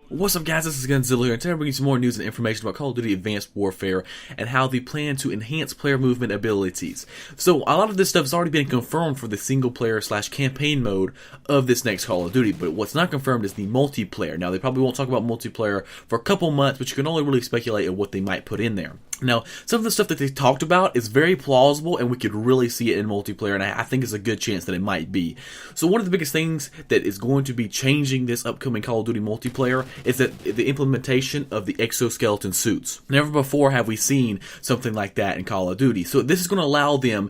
What's up, guys? This is Gunzilla here, and today I'm bringing you some more news and information about Call of Duty Advanced Warfare and how they plan to enhance player movement abilities. So, a lot of this stuff has already been confirmed for the single-player / campaign mode of this next Call of Duty, but what's not confirmed is the multiplayer. Now, they probably won't talk about multiplayer for a couple months, but you can only really speculate on what they might put in there. Now, some of the stuff that they talked about is very plausible, and we could really see it in multiplayer, and I think there's a good chance that it might be. So one of the biggest things that is going to be changing this upcoming Call of Duty multiplayer is that the implementation of the exoskeleton suits. Never before have we seen something like that in Call of Duty. So this is going to allow them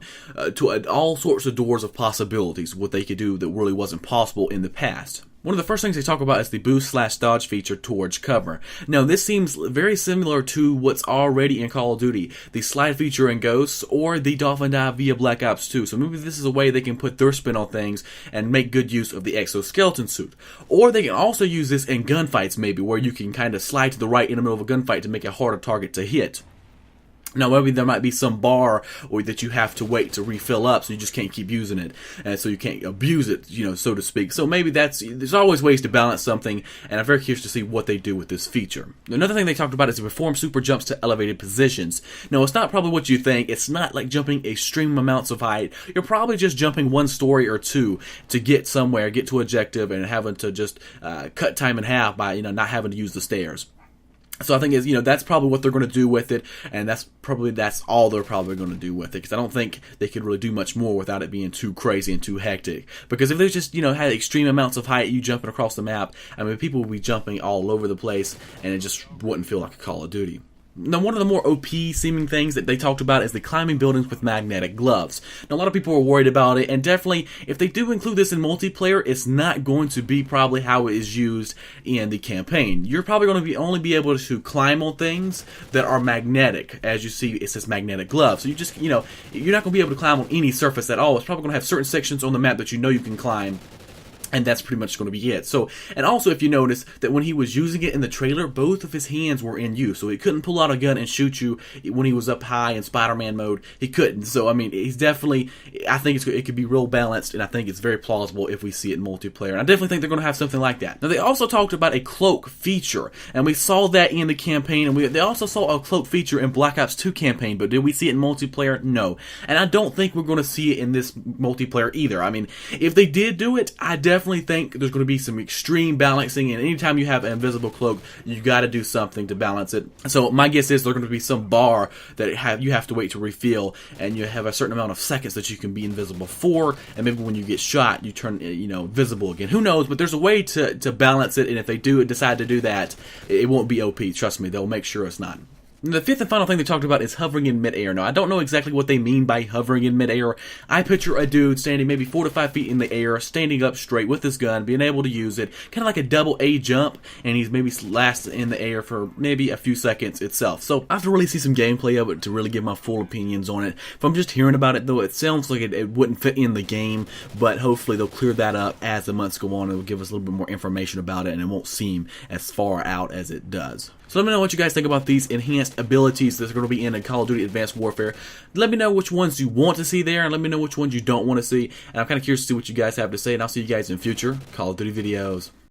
to all sorts of doors of possibilities, what they could do that really wasn't possible in the past. One of the first things they talk about is the boost/dodge feature towards cover. Now, this seems very similar to what's already in Call of Duty, the slide feature in Ghosts or the Dolphin Dive via Black Ops 2. So maybe this is a way they can put their spin on things and make good use of the exoskeleton suit. Or they can also use this in gunfights, maybe, where you can kind of slide to the right in the middle of a gunfight to make a harder target to hit. Now, maybe there might be some bar or that you have to wait to refill up, so you just can't keep using it, and so you can't abuse it, so to speak. So maybe there's always ways to balance something, and I'm very curious to see what they do with this feature. Another thing they talked about is to perform super jumps to elevated positions. No, it's not probably what you think. It's not like jumping extreme amounts of height. You're probably just jumping one story or two to get somewhere, get to objective, and having to just cut time in half by not having to use the stairs. So I think that's probably what they're going to do with it, and that's all they're probably going to do with it, because I don't think they could really do much more without it being too crazy and too hectic. Because if they just had extreme amounts of height, you jumping across the map, I mean, people would be jumping all over the place, and it just wouldn't feel like a Call of Duty. Now, one of the more OP seeming things that they talked about is the climbing buildings with magnetic gloves. Now, a lot of people are worried about it, and definitely, if they do include this in multiplayer, it's not going to be probably how it is used in the campaign. You're probably going to only be able to climb on things that are magnetic. As you see, it says magnetic gloves. So you just, you're not going to be able to climb on any surface at all. It's probably going to have certain sections on the map that you can climb. And that's pretty much going to be it. So, and also if you notice that when he was using it in the trailer, both of his hands were in use. So he couldn't pull out a gun and shoot you when he was up high in Spider-Man mode. He couldn't. So, I mean, he's definitely, I think it could be real balanced, and I think it's very plausible if we see it in multiplayer. And I definitely think they're going to have something like that. Now, they also talked about a cloak feature, and we saw that in the campaign, and they also saw a cloak feature in Black Ops 2 campaign, but did we see it in multiplayer? No. And I don't think we're going to see it in this multiplayer either. I mean, if they did do it, I definitely think there's going to be some extreme balancing, and anytime you have an invisible cloak, you got to do something to balance it. So my guess is there's going to be some bar that you have to wait to refill, and you have a certain amount of seconds that you can be invisible for, and maybe when you get shot, you turn visible again. Who knows? But there's a way to balance it, and if they decide to do that, it won't be OP. Trust me, they'll make sure it's not. The fifth and final thing they talked about is hovering in midair. Now, I don't know exactly what they mean by hovering in midair. I picture a dude standing maybe 4 to 5 feet in the air, standing up straight with his gun, being able to use it, kind of like a double A jump, and he's maybe lasts in the air for maybe a few seconds itself. So, I have to really see some gameplay of it to really give my full opinions on it. If I'm just hearing about it, though, it sounds like it wouldn't fit in the game, but hopefully they'll clear that up as the months go on. It'll give us a little bit more information about it, and it won't seem as far out as it does. So let me know what you guys think about these enhanced abilities that are going to be in Call of Duty Advanced Warfare. Let me know which ones you want to see there, and let me know which ones you don't want to see. And I'm kind of curious to see what you guys have to say, and I'll see you guys in future Call of Duty videos.